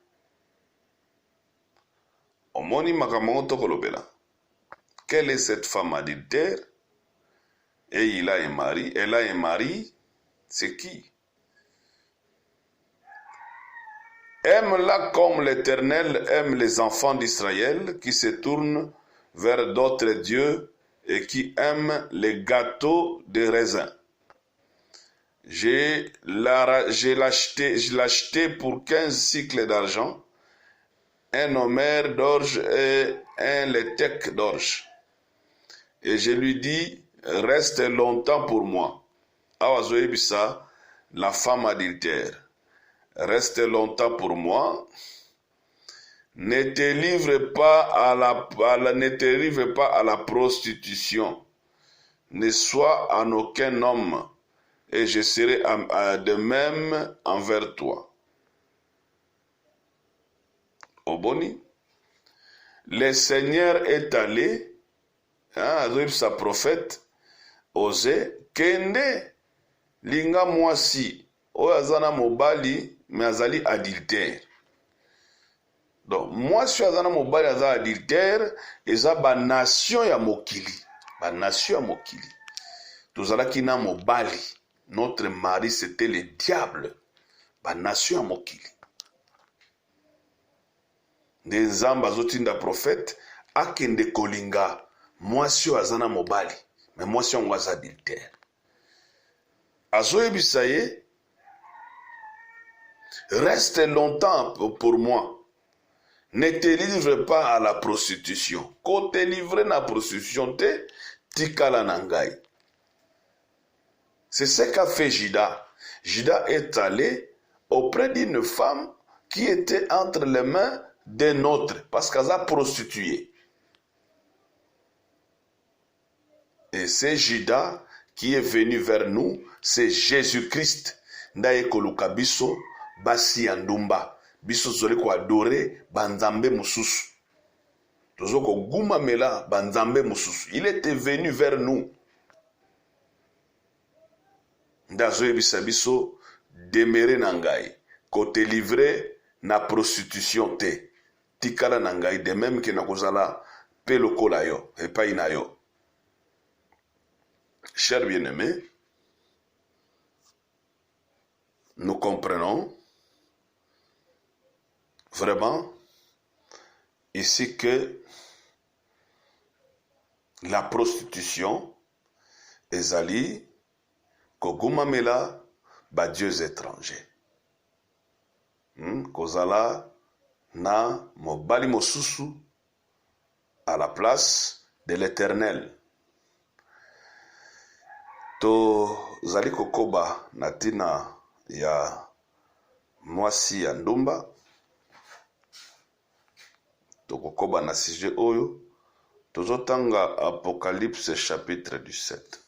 Omoni makambo tokolobela. Quelle est cette femme adultère? Et il a un mari. Elle a un mari. C'est qui? Aime-la comme l'Éternel aime les enfants d'Israël qui se tournent vers d'autres dieux et qui aiment les gâteaux de raisin. Je l'ai acheté pour 15 cycles d'argent, un homère d'orge et un létec d'orge. Et je lui dis, reste longtemps pour moi. Awazoebisa, la femme adultère. Reste longtemps pour moi. Ne te livre pas à la prostitution. Ne sois en aucun homme, et je serai de même envers toi. Oboni. Le Seigneur est allé, sa prophète, Osée, kende linga mwasi, oyo azana mobali, mais azali adultère. Donc, mwasi azana mobali azali adultère, eza ba nation ya mokili. Ba nation ya mokili. Tozalaki na mobali. Notre mari, c'était le diable. Ba nation ya mokili. Nzambe azotinda prophète, akende kolinga mwasi oyo azana mobali, mais mwasi yango aza adultère. Azoyebisa ye, reste longtemps pour moi. Ne te livre pas à la prostitution. Quand te livre na prostitution, te tikala nangai. C'est ce qu'a fait Judas. Judas est allé auprès d'une femme qui était entre les mains d'un autre, parce qu'elle a prostitué. Et c'est Judas qui est venu vers nous, c'est Jésus-Christ. Ndaye koluka biso basi ya ndumba. Biso zole ko adore banzambe mususu. Tozo ko guma mela banzambe mususu. Il était venu vers nous. Ndazo yebisa biso demeurer na ngai, ko te livrer na prostitution te. Tikala na ngai de même que na kozala pe lokola yo, epai na yo. Chers bien-aimés, nous comprenons vraiment ici que la prostitution ezali kogumamela ba dieux étrangers. Kozala na mobali mosusu à la place de l'Éternel. Tozali kokoba na tina ya mwasi ya ndumba. Tokokoba na sujet oyo. Tozotanga Apocalypse chapitre 17.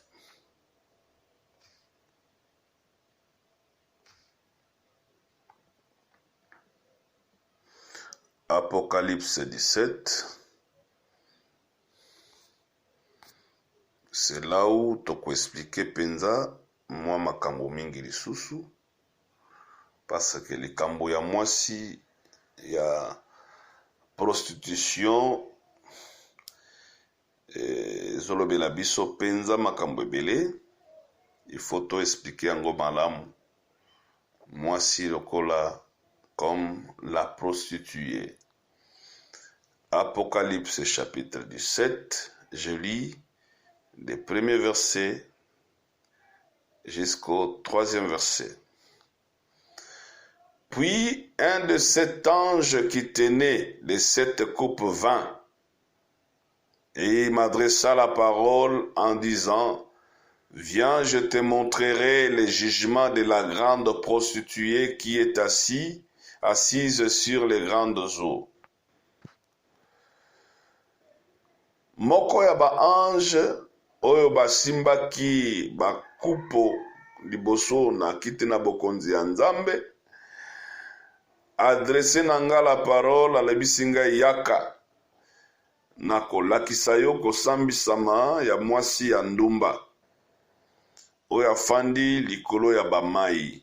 Apocalypse 17. C'est là où toko expliquer penza moi makambo mingi lisusu, parce que likambo ya mwasi ya prostitution zolobela biso penza makambo ebele, il faut tout expliquer en malamu. Moi si lokola comme la prostituée. Apocalypse chapitre 17, je lis des premiers versets jusqu'au 3e verset. Puis un de 7 anges qui tenait les 7 coupes vint, et il m'adressa la parole en disant, viens, je te montrerai les jugements de la grande prostituée qui est assise sur les grandes eaux. Moko ya ba ange oyo basimbaki bakupo liboso na kiti na bokonzi ya Nzambe adresse na nga la parole alebisi ngai yaka na kolakisa yo kosambisama ya mwasi ya ndumba oyo afandi likolo ya bamai.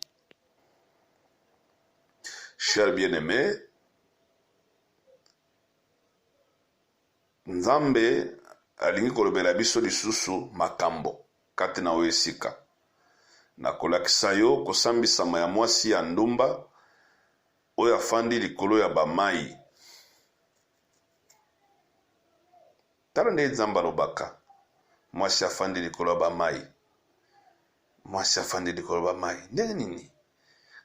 Cher bien-aimé, Nzambe alingi kolobela biso lisusu makambo kati na oyo esika na kolakisa yo kosambisama ya mwasi ya ndumba oyo afandi likolo ya bamai. Tala nde Nzambe alobaka mwasi afandi likolo ya bamai. Mwasi afandi likolo ya bamai ndenge nini?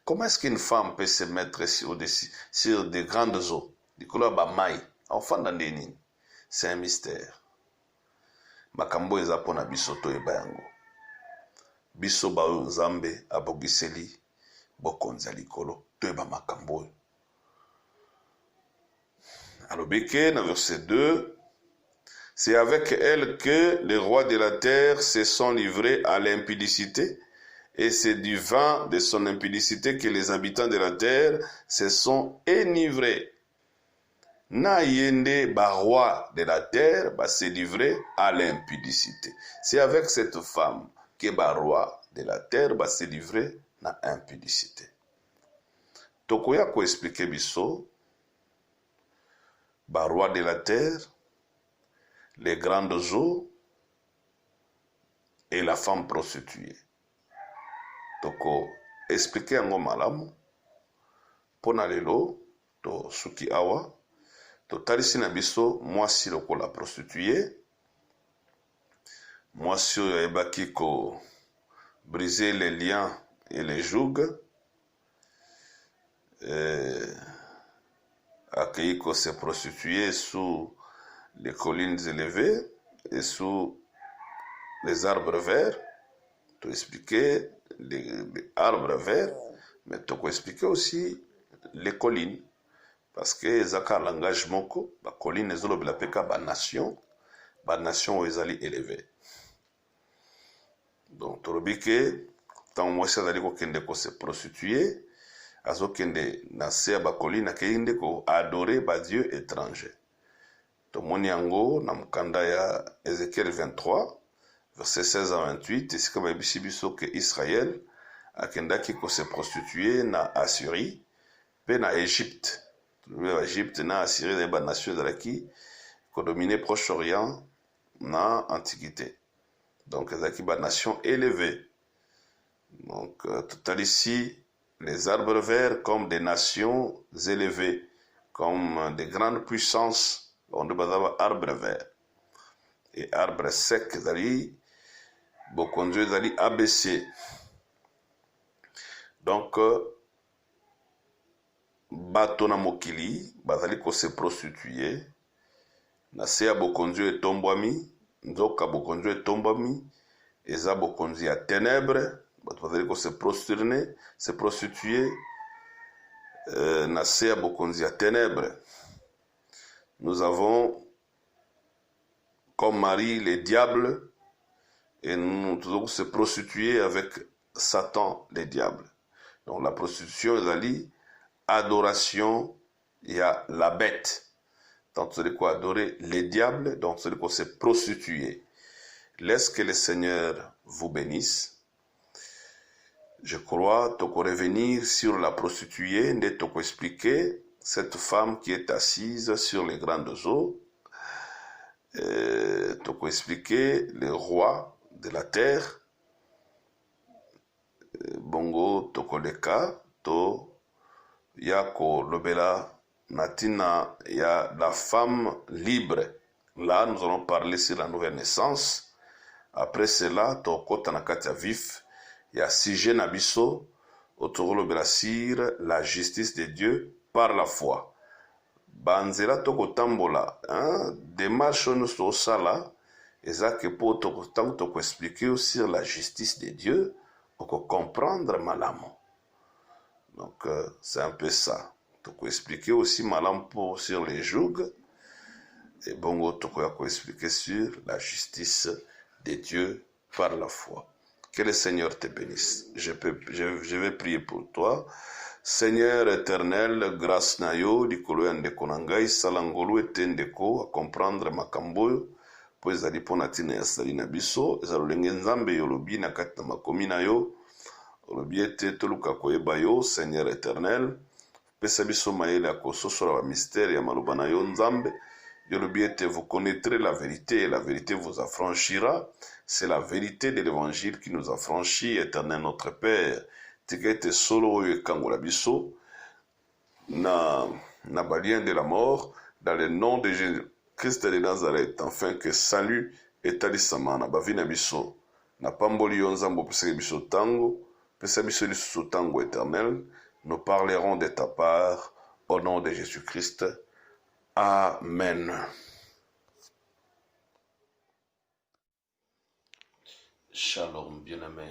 Comment est-ce qu'une femme peut se mettre sur de grandes eaux likolo ya bamai afanda ndenge nini? C'est un mystère. Makambo eza pona biso toyeba yango. Biso ba Nzambe abogiseli bokonzi ya likolo toyeba makambo oyo. Alobeke na verset 2, c'est avec elle que les rois de la terre se sont livrés à l'impudicité, et c'est du vin de son impudicité que les habitants de la terre se sont enivrés. Na yende ba roi de la terre va se livrer à l'impudicité. C'est avec cette femme que ba roi de la terre va se livrer à l'impudicité. Tokoya ko expliquer biso ba roi de la terre, les grandes eaux et la femme prostituée. Toko expliquer yango malamu pona lelo to suki awa totalisi na biso mwasi lokola prostituée, mwasi oyo ayebaki ko briser les liens et les jougs, accueilli ko se prostituer sous les collines élevées et sous les arbres verts. Tu expliquer les arbres verts, mais tu peux expliquer aussi les collines. Parce que ezaka langage moko, ba colline ezolobela peka ba nation oyo ezali élevé. Donc tolobi ke tant mwasi azali kokende ko se prostituer, azokende na se ya ba colline akende ko adorer ba dieu étranger. Tomoni yango na mukanda ya Ézéchiel 23 verset 16 à 28, esika bayebisi biso ke Israël akendaki ko se prostituer na Assyrie pe na Égypte. L'Égypte na Assyrie des nations qui dominé Proche-Orient na Antiquité. Donc les nations élevées. Donc total ici les arbres verts comme des nations élevées, comme des grandes puissances. On doit arbres verts et arbres secs zali beaucoup de zali abaissé. Donc bato na mokili bazali ko se prostituer na se ya bokonzi etombwami, nzoka bokonzi etombwami eza bokonzi ya ténèbres, bato bazali ko se prostituer na se ya bokonzi ya ténèbres. Nous avons comme mari les diables et nous devons se prostituer avec Satan les diables. Donc la prostitution ezali adoration, il y a la bête. Donc, c'est quoi adorer les diables, donc c'est quoi se prostituer. Laisse que le Seigneur vous bénisse. Je crois, tu peux revenir sur la prostituée, de te expliquer cette femme qui est assise sur les grandes eaux. Tu peux expliquer le roi de la terre, bongo tokoleka to yako lobela natina ya la femme libre. Là, nous allons parler sur la nouvelle naissance. Après cela, tokota na kati ya vif ya sujet na biso otokolobela sur la justice de Dieu par la foi. Banzela tokotambola, démarche nous tosala ezake po toko expliquer sur la justice de Dieu pour comprendre malamu. Donc c'est un peu ça. Toko expliquer aussi malamu sur les jougs et bongo toko expliquer sur la justice de Dieu par la foi. Que le Seigneur te bénisse. Je vais prier pour toi. Seigneur éternel, grâce na yo likolo ya ndeko na ngai sala ngolu ete ndeko a comprendre makambo oyo po ezali mpona ntina ya sali na biso eza lolenge nzambe yolobi na kati na makomi na yo olobi ete toluka koyeba yo Seigneur éternel pesa biso mayele ya kososola bamystere ya maloba na yo nzambe yolobi ete vous connaîtrez la vérité et la vérité vous affranchira. C'est la vérité de l'évangile qui nous affranchit, éternel notre Père. Tika ete solo oyo ekangola biso na balien de la mort dans le nom de Jésus Christ de Nazareth, afin que salut etalisama na bavi na biso na pamboli yo nzambe opesaki biso tango pesa biso lisusu tango éternel. Nous parlerons de ta part au nom de Jésus-Christ. Amen. Shalom, bien-aimé.